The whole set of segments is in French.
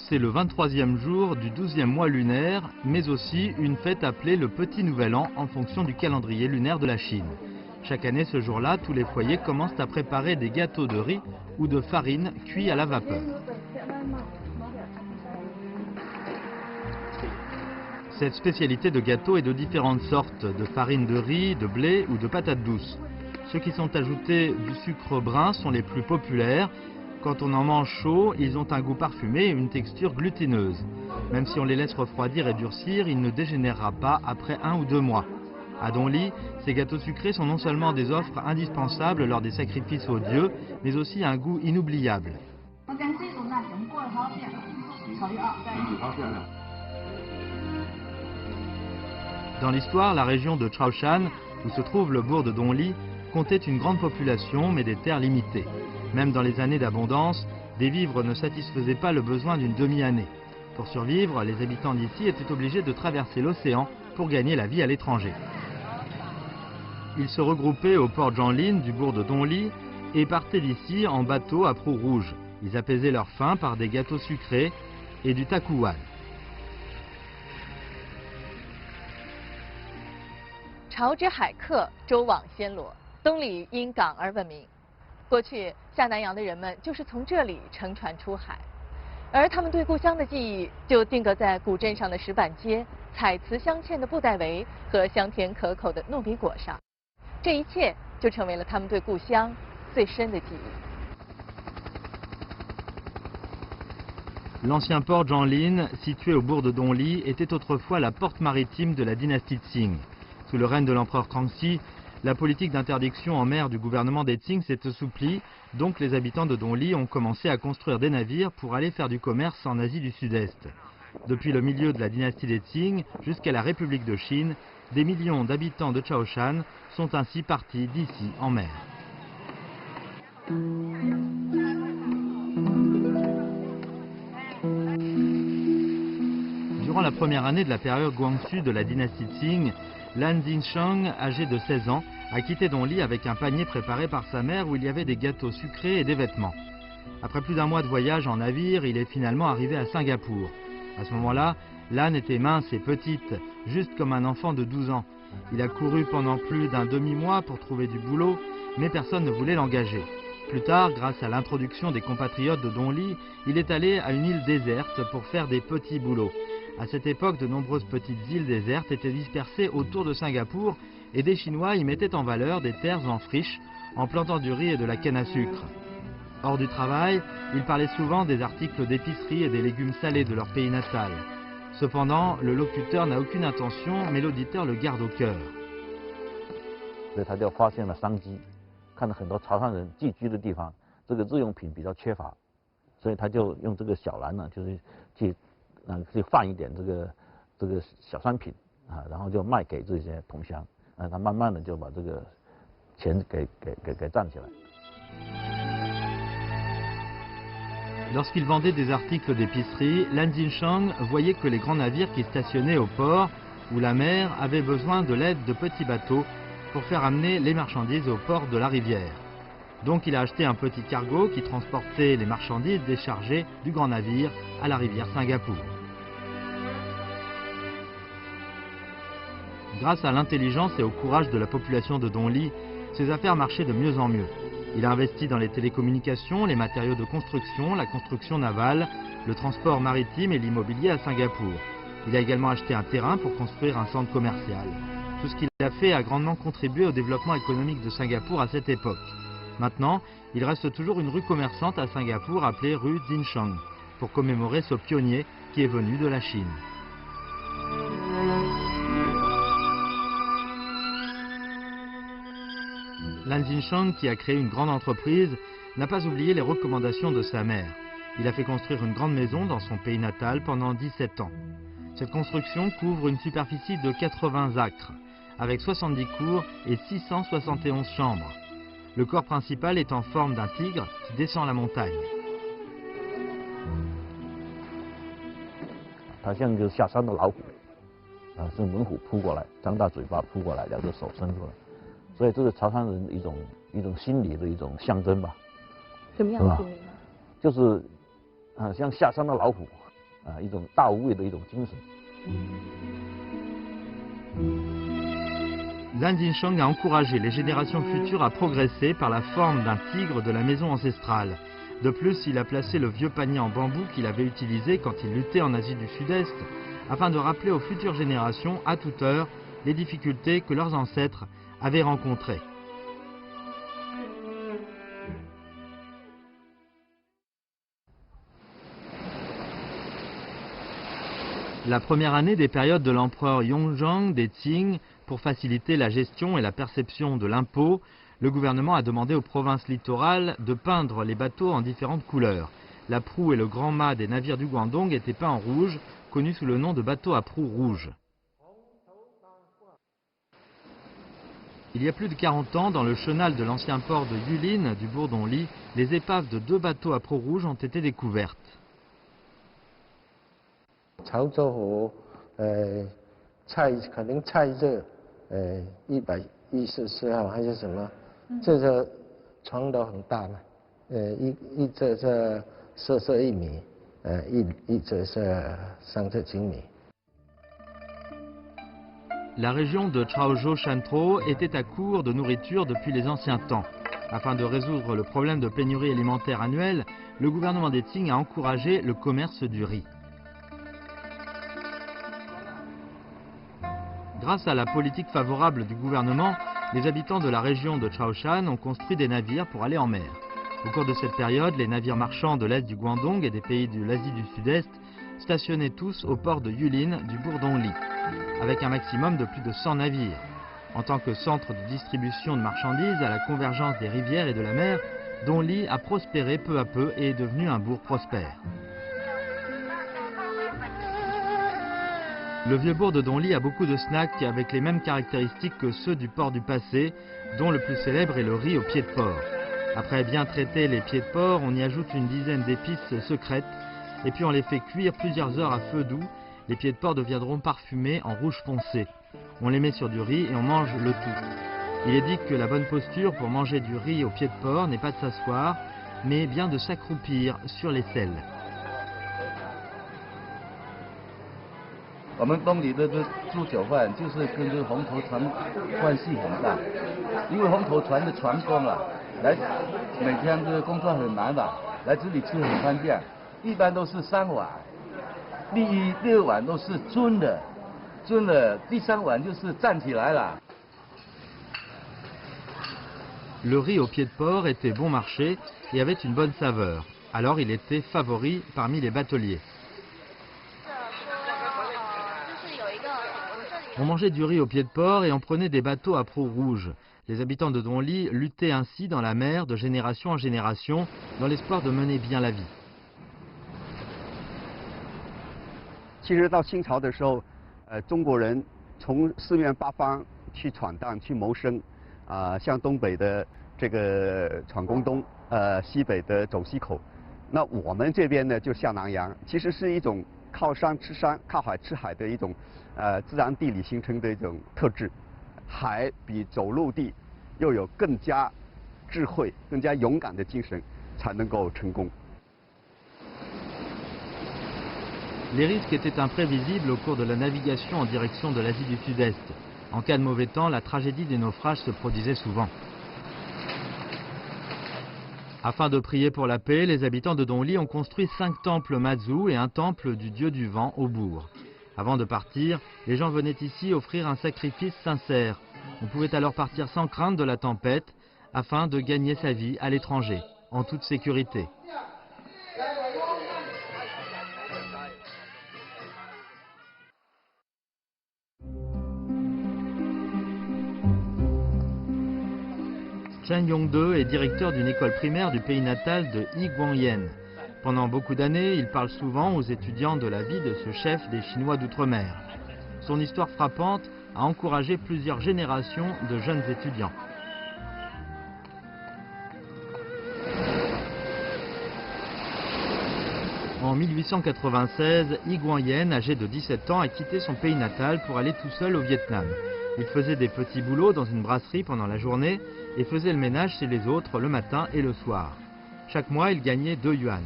C'est le 23e jour du 12e mois lunaire, mais aussi une fête appelée le Petit Nouvel An en fonction du calendrier lunaire de la Chine. Chaque année, ce jour-là, tous les foyers commencent à préparer des gâteaux de riz ou de farine cuits à la vapeur. Cette spécialité de gâteau est de différentes sortes, de farine de riz, de blé ou de patates douces. Ceux qui sont ajoutés du sucre brun sont les plus populaires. Quand on en mange chaud, ils ont un goût parfumé et une texture glutineuse. Même si on les laisse refroidir et durcir, il ne dégénérera pas après 1 ou 2 mois. À Dongli, ces gâteaux sucrés sont non seulement des offres indispensables lors des sacrifices aux dieux, mais aussi un goût inoubliable. Dans l'histoire, la région de Chaoshan, où se trouve le bourg de Dongli, comptait une grande population mais des terres limitées. Même dans les années d'abondance, des vivres ne satisfaisaient pas le besoin d'une demi-année. Pour survivre, les habitants d'ici étaient obligés de traverser l'océan pour gagner la vie à l'étranger. Ils se regroupaient au port Jianlin du bourg de Dongli et partaient d'ici en bateau à proue rouge. Ils apaisaient leur faim par des gâteaux sucrés et du takuwan. 潮之海客，舟往暹罗，东里因港而闻名。过去下南洋的人们就是从这里乘船出海，而他们对故乡的记忆就定格在古镇上的石板街、彩瓷镶嵌的布袋围和香甜可口的糯米果上。这一切就成为了他们对故乡最深的记忆。 L'ancien port Jianlin, situé au bourg de Dongli, était autrefois la porte maritime de la dynastie Qing. Sous le règne de l'empereur Kangxi, la politique d'interdiction en mer du gouvernement des Qing s'est assouplie, donc les habitants de Dongli ont commencé à construire des navires pour aller faire du commerce en Asie du Sud-Est. Depuis le milieu de la dynastie des Qing jusqu'à la République de Chine, des millions d'habitants de Chaoshan sont ainsi partis d'ici en mer. Durant la première année de la période Guangxu de la dynastie Qing, Lan Xinsheng, âgé de 16 ans, a quitté Dongli avec un panier préparé par sa mère où il y avait des gâteaux sucrés et des vêtements. Après plus d'1 mois de voyage en navire, il est finalement arrivé à Singapour. À ce moment-là, Lan était mince et petite, juste comme un enfant de 12 ans. Il a couru pendant plus d'un demi-mois pour trouver du boulot, mais personne ne voulait l'engager. Plus tard, grâce à l'introduction des compatriotes de Dongli, il est allé à une île déserte pour faire des petits boulots. À cette époque, de nombreuses petites îles désertes étaient dispersées autour de Singapour et des Chinois y mettaient en valeur des terres en friche en plantant du riz et de la canne à sucre. Hors du travail, ils parlaient souvent des articles d'épicerie et des légumes salés de leur pays natal. Cependant, le locuteur n'a aucune intention, mais l'auditeur le garde au cœur. 所以他就发现了商机，看到很多潮汕人聚居的地方，这个日用品比较缺乏，所以他就用这个小篮呢，就是去放一点这个小商品啊，然后就卖给这些同乡，他慢慢的就把这个钱给赚起来。 Lorsqu'il vendait des articles d'épicerie, Lan Xinsheng voyait que les grands navires qui stationnaient au port ou la mer avaient besoin de l'aide de petits bateaux pour faire amener les marchandises au port de la rivière. Donc il a acheté un petit cargo qui transportait les marchandises déchargées du grand navire à la rivière Singapour. Grâce à l'intelligence et au courage de la population de Dongli, ses affaires marchaient de mieux en mieux. Il a investi dans les télécommunications, les matériaux de construction, la construction navale, le transport maritime et l'immobilier à Singapour. Il a également acheté un terrain pour construire un centre commercial. Tout ce qu'il a fait a grandement contribué au développement économique de Singapour à cette époque. Maintenant, il reste toujours une rue commerçante à Singapour appelée rue Xinsheng, pour commémorer ce pionnier qui est venu de la Chine. Lan Xinsheng, qui a créé une grande entreprise, n'a pas oublié les recommandations de sa mère. Il a fait construire une grande maison dans son pays natal pendant 17 ans. Cette construction couvre une superficie de 80 acres, avec 70 cours et 671 chambres. Le corps principal est en forme d'un tigre qui descend la montagne. 它像一个下山的老虎，是猛虎扑过来，张大嘴巴扑过来，2个手伸出来，所以这是潮汕人一种心理的一种象征吧。什么样的心理呢？就是像下山的老虎，一种大无畏的一种精神。Lan Xinsheng a encouragé les générations futures à progresser par la forme d'un tigre de la maison ancestrale. De plus, il a placé le vieux panier en bambou qu'il avait utilisé quand il luttait en Asie du Sud-Est, afin de rappeler aux futures générations, à toute heure, les difficultés que leurs ancêtres avaient rencontrées. La première année des périodes de l'empereur Yongzheng des Qing, pour faciliter la gestion et la perception de l'impôt, le gouvernement a demandé aux provinces littorales de peindre les bateaux en différentes couleurs. La proue et le grand mât des navires du Guangdong étaient peints en rouge, connus sous le nom de bateaux à proue rouge. Il y a plus de 40 ans, dans le chenal de l'ancien port de Yulin, du Bourdon-Li, les épaves de 2 bateaux à proue rouge ont été découvertes. 潮州河，可能蔡热，114号还是什么，这个船都很大嘛，一则是色1米，一则是3侧9米。 La région de Chaozhou-Shantou était à court de nourriture depuis les anciens temps. Afin de résoudre le problème de pénurie alimentaire annuelle, le gouvernement des Qing a encouragé le commerce du riz. Grâce à la politique favorable du gouvernement, les habitants de la région de Chaoshan ont construit des navires pour aller en mer. Au cours de cette période, les navires marchands de l'est du Guangdong et des pays de l'Asie du Sud-Est stationnaient tous au port de Yulin du Bourdon-Li, avec un maximum de plus de 100 navires. En tant que centre de distribution de marchandises à la convergence des rivières et de la mer, Dongli a prospéré peu à peu et est devenu un bourg prospère. Le vieux bourg de Dongli a beaucoup de snacks avec les mêmes caractéristiques que ceux du port du passé, dont le plus célèbre est le riz aux pieds de porc. Après bien traiter les pieds de porc, on y ajoute une dizaine d'épices secrètes et puis on les fait cuire plusieurs heures à feu doux. Les pieds de porc deviendront parfumés en rouge foncé. On les met sur du riz et on mange le tout. Il est dit que la bonne posture pour manger du riz aux pieds de porc n'est pas de s'asseoir, mais bien de s'accroupir sur les selles. 我们东里的猪酒饭就是跟这红头船关系很大，因为红头船的船工啊，来每天这个工作很难吧，来这里吃很方便，一般都是3碗，第2碗都是蒸的，第3碗就是站起来了。 Le riz aux pieds de porc était bon marché et avait une bonne saveur. Alors il était favori parmi les bateliers. On mangeait du riz aux pieds de porc et on prenait des bateaux à proue rouge. Les habitants de Dongli luttaient ainsi dans la mer de génération en génération dans l'espoir de mener bien la vie. 其实到清朝的时候，中国人从四面八方去闯荡、去谋生，像东北的这个闯关东，西北的走西口。那我们这边呢，就下南洋，其实是一种靠山吃山、靠海吃海的一种自然地理形成的一种特质。海比走陆地又有更加智慧、更加勇敢的精神，才能够成功。 Les risques étaient imprévisibles au cours de la navigation en direction de l'Asie du Sud-Est. En cas de mauvais temps, la tragédie des naufrages se produisait souvent. Afin de prier pour la paix, les habitants de Dongli ont construit 5 temples Mazu et un temple du dieu du vent au bourg. Avant de partir, les gens venaient ici offrir un sacrifice sincère. On pouvait alors partir sans crainte de la tempête afin de gagner sa vie à l'étranger, en toute sécurité. Chen Yongde est directeur d'une école primaire du pays natal de Yiguangyan. Pendant beaucoup d'années, il parle souvent aux étudiants de la vie de ce chef des Chinois d'outre-mer. Son histoire frappante a encouragé plusieurs générations de jeunes étudiants. En 1896, Yiguangyan, âgé de 17 ans, a quitté son pays natal pour aller tout seul au Vietnam. Il faisait des petits boulots dans une brasserie pendant la journée et faisait le ménage chez les autres le matin et le soir. Chaque mois, il gagnait 2 yuan.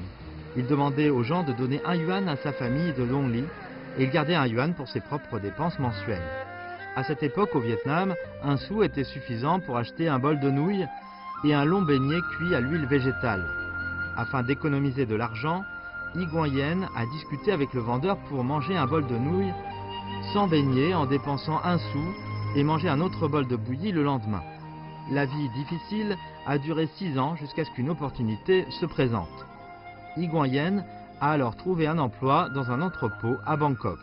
Il demandait aux gens de donner 1 yuan à sa famille de Longli et il gardait 1 yuan pour ses propres dépenses mensuelles. À cette époque, au Vietnam, 1 sou était suffisant pour acheter un bol de nouilles et un long beignet cuit à l'huile végétale. Afin d'économiser de l'argent, Yi Guanyen a discuté avec le vendeur pour manger un bol de nouilles sans beignet en dépensant 1 sou et manger un autre bol de bouillie le lendemain. La vie difficile a duré 6 ans jusqu'à ce qu'une opportunité se présente. Yi Guanyen a alors trouvé un emploi dans un entrepôt à Bangkok.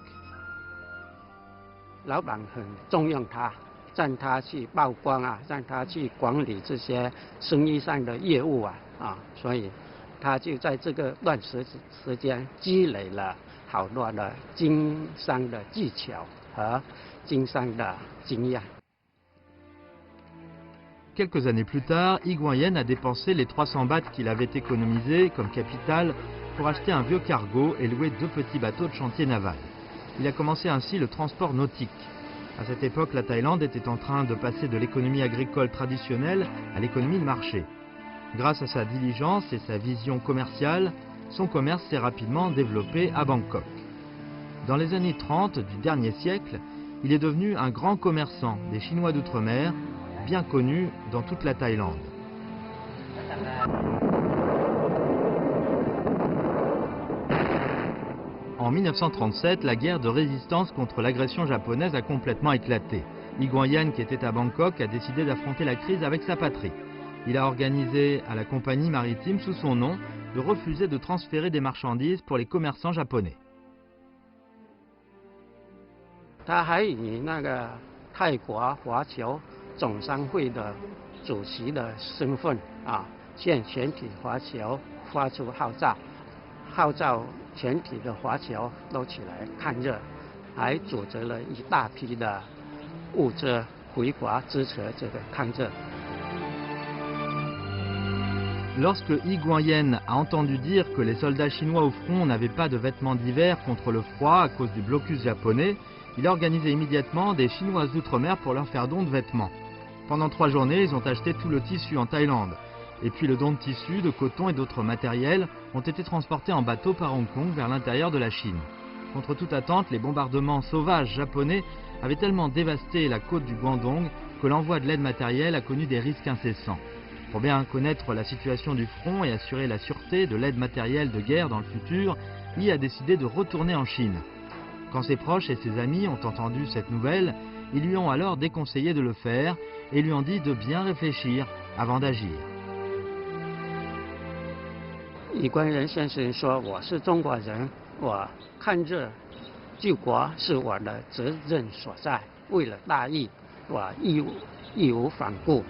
老板很重用他，让他去曝光啊，让他去管理这些生意上的业务啊，所以他就在这个段时间积累了好多的经商的技巧和经商的经验。 Quelques années plus tard, Yi Guanyen a dépensé les 300 bahts qu'il avait économisés comme capital pour acheter un vieux cargo et louer 2 petits bateaux de chantier naval. Il a commencé ainsi le transport nautique. À cette époque, la Thaïlande était en train de passer de l'économie agricole traditionnelle à l'économie de marché. Grâce à sa diligence et sa vision commerciale, son commerce s'est rapidement développé à Bangkok. Dans les années 30 du dernier siècle, il est devenu un grand commerçant des Chinois d'outre-mer, bien connu dans toute la Thaïlande. En 1937, la guerre de résistance contre l'agression japonaise a complètement éclaté. Yi Guanyen, qui était à Bangkok, a décidé d'affronter la crise avec sa patrie. Il a organisé à la compagnie maritime sous son nom de refuser de transférer des marchandises pour les commerçants japonais. 他还以那个泰国华侨总商会的主席的身份向全体华侨发出号召，号召全体的华侨都起来抗日，还组织了一大批的物资回国支持这个抗日。 Lorsque Yi Guanyen a entendu dire que les soldats chinois au front n'avaient pas de vêtements d'hiver contre le froid à cause du blocus japonais, il a organisé immédiatement des Chinoises d'outre-mer pour leur faire don de vêtements. Pendant 3 journées, ils ont acheté tout le tissu en Thaïlande. Et puis le don de tissu, de coton et d'autres matériels ont été transportés en bateau par Hong Kong vers l'intérieur de la Chine. Contre toute attente, les bombardements sauvages japonais avaient tellement dévasté la côte du Guangdong que l'envoi de l'aide matérielle a connu des risques incessants. Pour bien connaître la situation du front et assurer la sûreté de l'aide matérielle de guerre dans le futur, Yi a décidé de retourner en Chine. Quand ses proches et ses amis ont entendu cette nouvelle, ils lui ont alors déconseillé de le faire et lui ont dit de bien réfléchir avant d'agir. 李光仁先生说：“我是中国人，我抗日救国是我的责任所在，为了大义，我义无反顾。”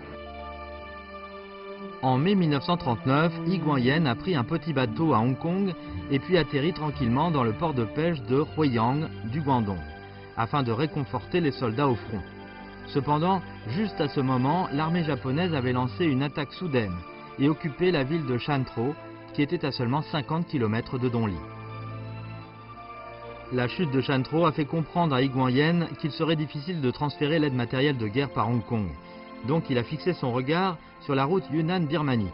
En mai 1939, Yi Guanyen a pris un petit bateau à Hong Kong et puis atterrit tranquillement dans le port de pêche de Huaiyang du Guangdong, afin de réconforter les soldats au front. Cependant, juste à ce moment, l'armée japonaise avait lancé une attaque soudaine et occupé la ville de Shantro, qui était à seulement 50 km de Dongli. La chute de Shantro a fait comprendre à Yi Guanyen qu'il serait difficile de transférer l'aide matérielle de guerre par Hong Kong. Donc il a fixé son regard sur la route Yunnan-Birmanie.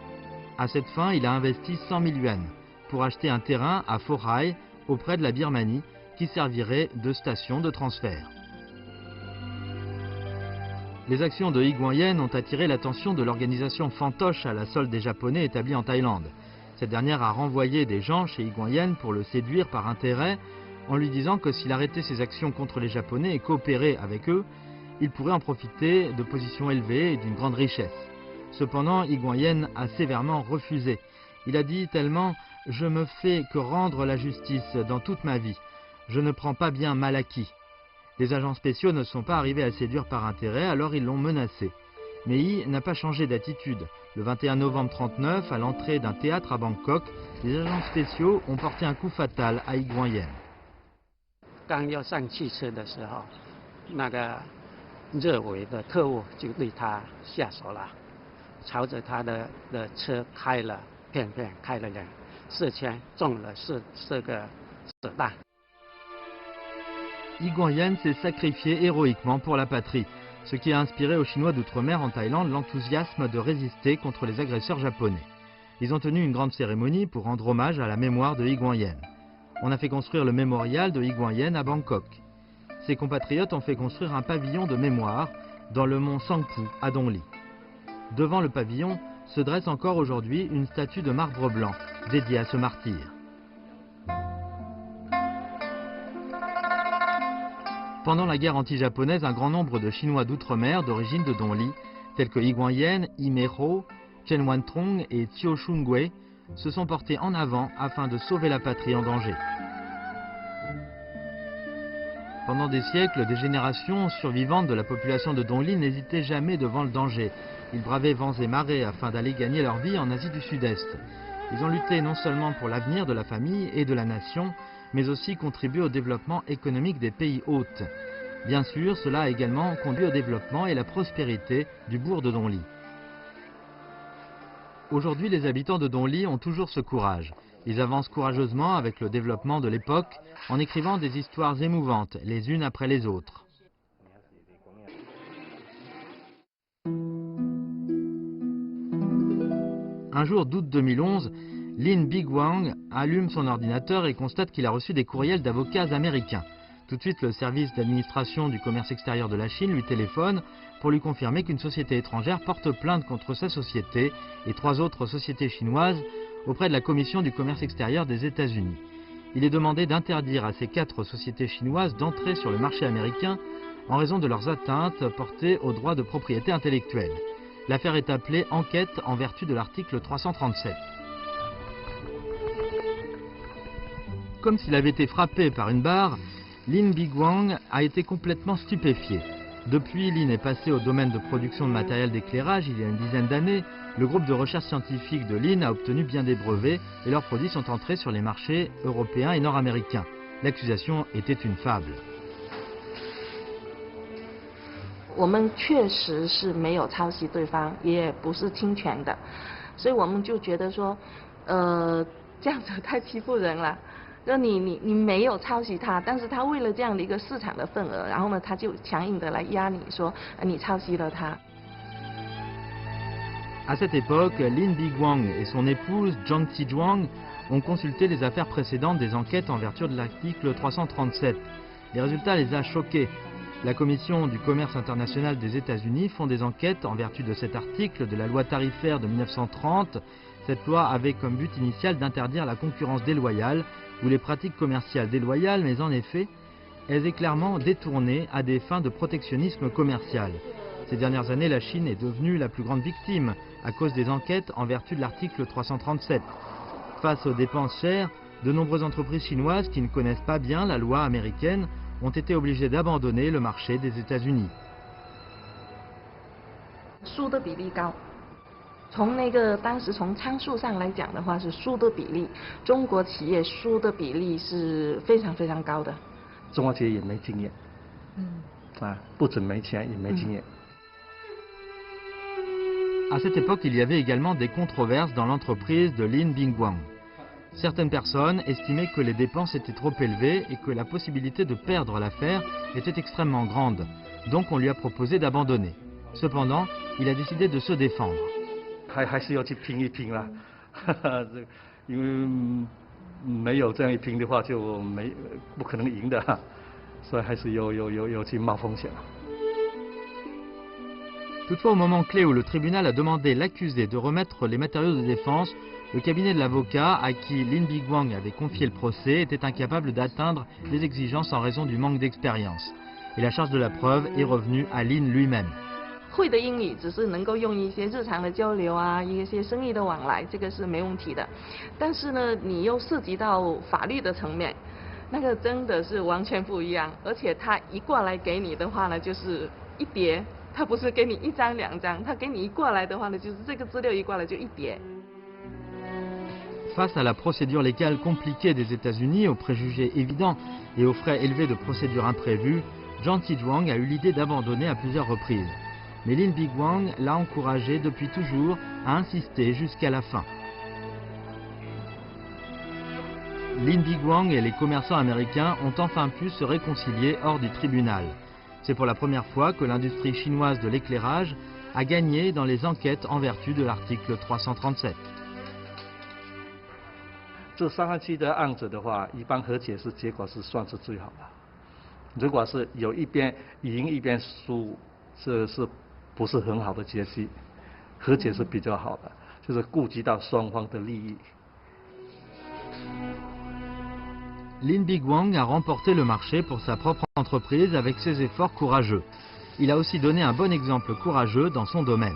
À cette fin, il a investi 100 000 yuan pour acheter un terrain à Pho Rai, auprès de la Birmanie, qui servirait de station de transfert. Les actions de Yi Guanyen ont attiré l'attention de l'organisation Fantoche à la solde des Japonais établie en Thaïlande. Cette dernière a renvoyé des gens chez Yi Guanyen pour le séduire par intérêt, en lui disant que s'il arrêtait ses actions contre les Japonais et coopérait avec eux, il pourrait en profiter de positions élevées et d'une grande richesse. Cependant, Yi Guanyen a sévèrement refusé. Il a dit tellement « Je me fais que rendre la justice dans toute ma vie. Je ne prends pas bien mal acquis. » Les agents spéciaux ne sont pas arrivés à séduire par intérêt, alors ils l'ont menacé. Mais Yi n'a pas changé d'attitude. Le 21 novembre 1939, à l'entrée d'un théâtre à Bangkok, les agents spéciaux ont porté un coup fatal à Yi Guanyen. 刚要上汽车的时候，那个热伪的特务就对他下手了，朝着他的车开了片片，开了4枪，中了4个子弹。 Yi Guanyen s'est sacrifié héroïquement pour la patrie, ce qui a inspiré aux Chinois d'outre-mer en Thaïlande l'enthousiasme de résister contre les agresseurs japonais. Ils ont tenu une grande cérémonie pour rendre hommage à la mémoire de Yi Guanyen. On a fait construire le mémorial de Yi Guanyen à Bangkok. Ses compatriotes ont fait construire un pavillon de mémoire dans le mont Sangpu à Dongli. Devant le pavillon se dresse encore aujourd'hui une statue de marbre blanc dédiée à ce martyr. Pendant la guerre anti-japonaise, un grand nombre de Chinois d'outre-mer d'origine de Dongli, tels que Yi Guanyen, Yi Meiho, Chen Wantrong et Qiu Shungui, se sont portés en avant afin de sauver la patrie en danger. Pendant des siècles, des générations survivantes de la population de Dongli n'hésitaient jamais devant le danger. Ils bravaient vents et marées afin d'aller gagner leur vie en Asie du Sud-Est. Ils ont lutté non seulement pour l'avenir de la famille et de la nation, mais aussi contribué au développement économique des pays hôtes. Bien sûr, cela a également conduit au développement et la prospérité du bourg de Dongli. Aujourd'hui, les habitants de Dongli ont toujours ce courage. Ils avancent courageusement avec le développement de l'époque en écrivant des histoires émouvantes, les unes après les autres. Un jour d'août 2011, Lin Biguang allume son ordinateur et constate qu'il a reçu des courriels d'avocats américains. Tout de suite, le service d'administration du commerce extérieur de la Chine lui téléphone pour lui confirmer qu'une société étrangère porte plainte contre sa société et 3 autres sociétés chinoises auprès de la Commission du commerce extérieur des États-Unis. Il est demandé d'interdire à ces 4 sociétés chinoises d'entrer sur le marché américain en raison de leurs atteintes portées aux droits de propriété intellectuelle. L'affaire est appelée enquête en vertu de l'article 337. Comme s'il avait été frappé par une barre, Lin Biguang a été complètement stupéfié. Depuis, Lin est passé au domaine de production de matériel d'éclairage il y a une dizaine d'années. Le groupe de recherche scientifique de Lin a obtenu bien des brevets et leurs produits sont entrés sur les marchés européens et nord-américains. L'accusation était une fable. 我们确实是没有抄袭对方，也不是侵权的，所以我们就觉得说，这样子太欺负人了。就你没有抄袭他，但是他为了这样的一个市场的份额，然后呢，他就强硬的来压你说，你抄袭了他。 À cette époque, Lin Biguang et son épouse Zhang Zizhuang ont consulté les affaires précédentes des enquêtes en vertu de l'article 337. Les résultats les a choqués. La Commission du commerce international des États-Unis font des enquêtes en vertu de cet article de la loi tarifaire de 1930. Cette loi avait comme but initial d'interdire la concurrence déloyale ou les pratiques commerciales déloyales, mais en effet, elles est clairement détournée à des fins de protectionnisme commercial. Ces dernières années, la Chine est devenue la plus grande victime à cause des enquêtes en vertu de l'article 337. Face aux dépenses chères, de nombreuses entreprises chinoises qui ne connaissent pas bien la loi américaine ont été obligées d'abandonner le marché des États-Unis. 输的比例高，当时从参数上来讲的话是输的比例，中国企业输的比例是非常非常高的。中国企业也没经验，不止没钱也没经验。 À cette époque, il y avait également des controverses dans l'entreprise de Lin Biguang. Certaines personnes estimaient que les dépenses étaient trop élevées et que la possibilité de perdre l'affaire était extrêmement grande. Donc on lui a proposé d'abandonner. Cependant, il a décidé de se défendre. 还是要去拼一拼啦，因为没有这样一拼的话就不可能赢的，所以还是要去冒风险。 Toutefois, au moment clé où le tribunal a demandé l'accusé de remettre les matériaux de défense, le cabinet de l'avocat à qui Lin Biguang avait confié le procès était incapable d'atteindre les exigences en raison du manque d'expérience. Et la charge de la preuve est revenue à Lin lui-même. 会的英语只是能够用一些日常的交流啊，一些生意的往来，这个是没问题的。但是呢，你又涉及到法律的层面，那个真的是完全不一样。而且他一过来给你的话呢，就是一叠。 他不是给你1张2张，他给你一过来的话呢，就是这个资料一过来就一叠。 Face à la procédure légale compliquée des États-Unis, aux préjugés évidents et aux frais élevés de procédures imprévues, Zhang Zizhuang a eu l'idée d'abandonner à plusieurs reprises. Mais Lin Biguang l'a encouragé depuis toujours à insister jusqu'à la fin. Lin Biguang et les commerçants américains ont enfin pu se réconcilier hors du tribunal. C'est pour la première fois que l'industrie chinoise de l'éclairage a gagné dans les enquêtes en vertu de l'article 337. 这三岸期的案子的话，一般和解是结果是算是最好的。如果是有一边赢一边输，这是不是很好的结局？和解是比较好的，就是顾及到双方的利益。Lin Biguang a remporté le marché pour sa propre entreprise avec ses efforts courageux. Il a aussi donné un bon exemple courageux dans son domaine.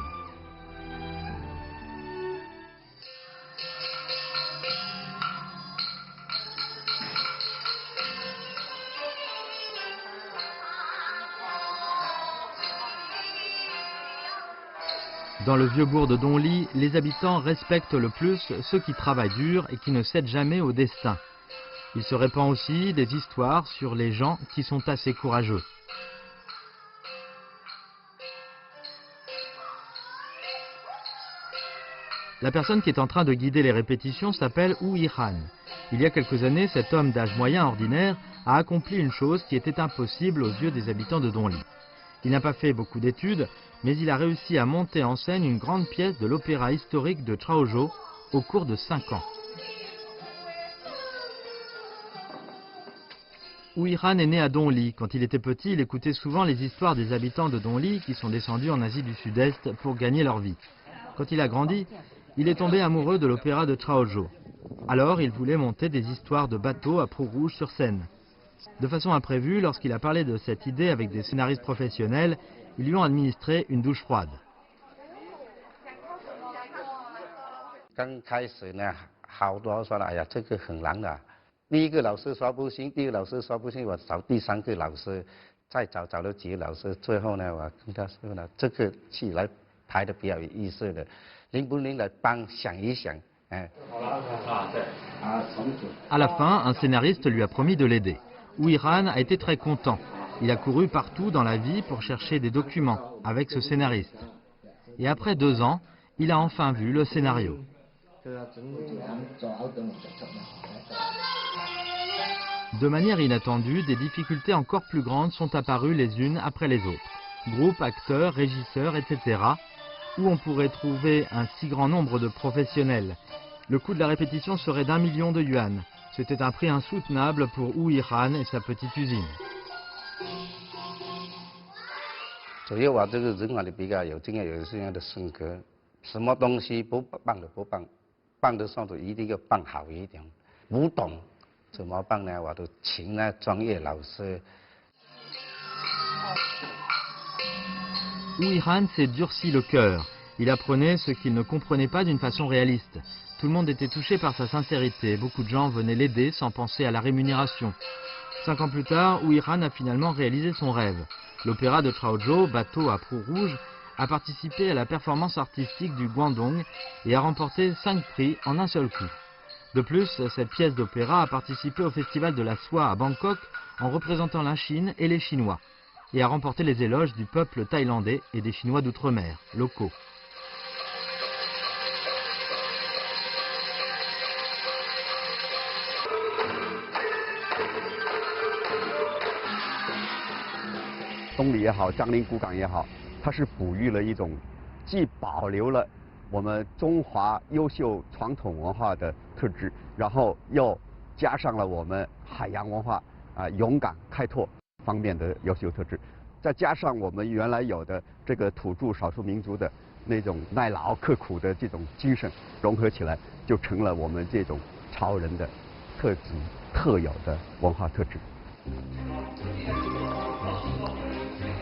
Dans le vieux bourg de Donly, les habitants respectent le plus ceux qui travaillent dur et qui ne cèdent jamais au destin. Il se répand aussi des histoires sur les gens qui sont assez courageux. La personne qui est en train de guider les répétitions s'appelle Wu Yihan. Il y a quelques années, cet homme d'âge moyen ordinaire a accompli une chose qui était impossible aux yeux des habitants de Donly. Il n'a pas fait beaucoup d'études, mais il a réussi à monter en scène une grande pièce de l'opéra historique de Chaozhou au cours de 5 ans. Wu Yihan est né à Donly. Quand il était petit, il écoutait souvent les histoires des habitants de Donly qui sont descendus en Asie du Sud-Est pour gagner leur vie. Quand il a grandi, il est tombé amoureux de l'opéra de Chaozhou. Alors, il voulait monter des histoires de bateaux à proue rouge sur scène. De façon imprévue, lorsqu'il a parlé de cette idée avec des scénaristes professionnels, ils lui ont administré une douche froide. 刚开始呢，好多说了，哎呀，这个很难的。第一个老师说不行，第二个老师说不行，我找第三个老师，再找了几个老师，最后呢，我跟他说呢，这个戏来排的比较有意思的，能不能来帮想一想？哎。À la fin, un scénariste lui a promis de l'aider. Wu Yihan a été très content. Il a couru partout dans la vie pour chercher des documents avec ce scénariste. Et après 2 ans, il a enfin vu le scénario. De manière inattendue, des difficultés encore plus grandes sont apparues les unes après les autres. Groupes, acteurs, régisseurs, etc. Où on pourrait trouver un si grand nombre de professionnels. Le coût de la répétition serait d'1 million de yuan. C'était un prix insoutenable pour Wu Yihan et sa petite usine. 主要我这个人啊，比较有经验，有这样的性格，什么东西不办的不办，办的时候一定要办好一点。不懂怎么办呢？我都请那专业老师。Wu Yihan s'est durci le cœur. Il apprenait ce qu'il ne comprenait pas d'une façon réaliste. Tout le monde était touché par sa sincérité. Beaucoup de gens venaient l'aider sans penser à la rémunération. 5 ans plus tard, Wu Yihan a finalement réalisé son rêve. L'opéra de Chaozhou, bateau à proue rouge, a participé à la performance artistique du Guangdong et a remporté 5 prix en un seul coup. De plus, cette pièce d'opéra a participé au Festival de la soie à Bangkok en représentant la Chine et les Chinois, et a remporté les éloges du peuple thaïlandais et des Chinois d'outre-mer, locaux. Donly 也好，张陵古港也好，它是哺育了一种既保留了我们中华优秀传统文化的特质，然后又加上了我们海洋文化勇敢开拓方面的优秀特质，再加上我们原来有的这个土著少数民族的那种耐劳刻苦的这种精神，融合起来，就成了我们这种潮人的特质特有的文化特质。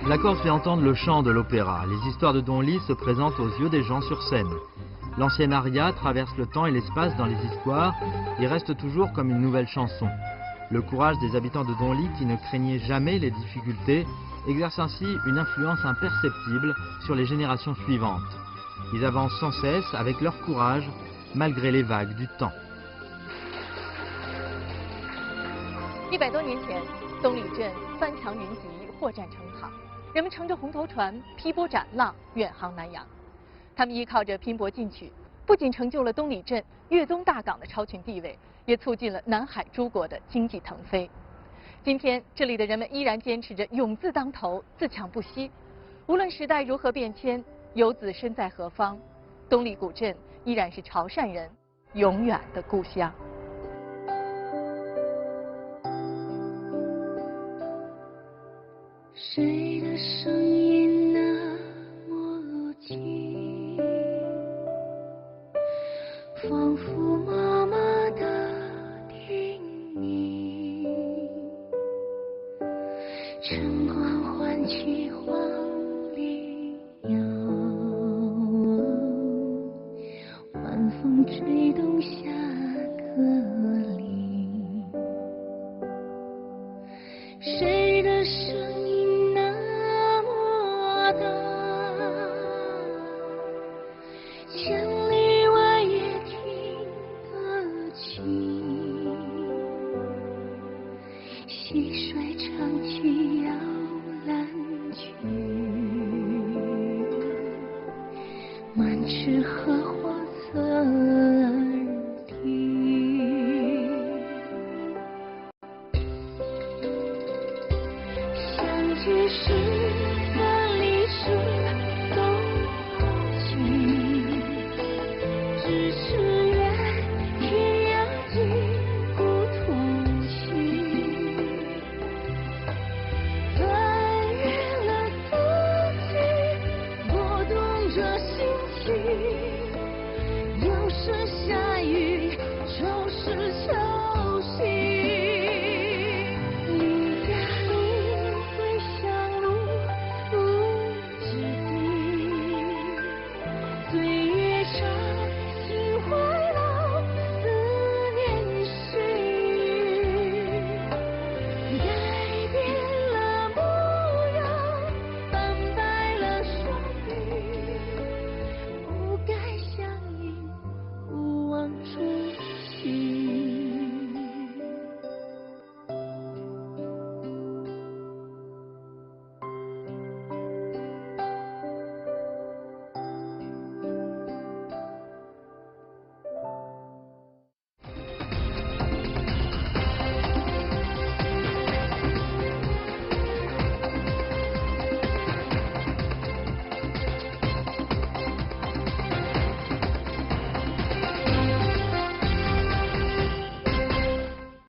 L'accord fait entendre le chant de l'opéra. Les histoires de Donly se présentent aux yeux des gens sur scène. L'ancienne aria traverse le temps et l'espace dans les histoires et reste toujours comme une nouvelle chanson. Le courage des habitants de Donly, qui ne craignaient jamais les difficultés, exerce ainsi une influence imperceptible sur les générations suivantes. Ils avancent sans cesse avec leur courage, malgré les vagues du temps. 100多年前，东里镇3强云集，货战成行。人们乘着红头船劈波斩浪，远航南洋。他们依靠着拼搏进取，不仅成就了东里镇粤东大港的超群地位，也促进了南海诸国的经济腾飞。今天，这里的人们依然坚持着勇字当头，自强不息。无论时代如何变迁，游子身在何方，东里古镇依然是潮汕人永远的故乡。谁的声音那么近，仿佛妈妈的叮咛，晨光唤起黄鹂鸟，晚风吹动下课铃，谁的声音那么大，千里外也听得清，溪水唱起摇篮曲，满池荷花侧耳听，相聚时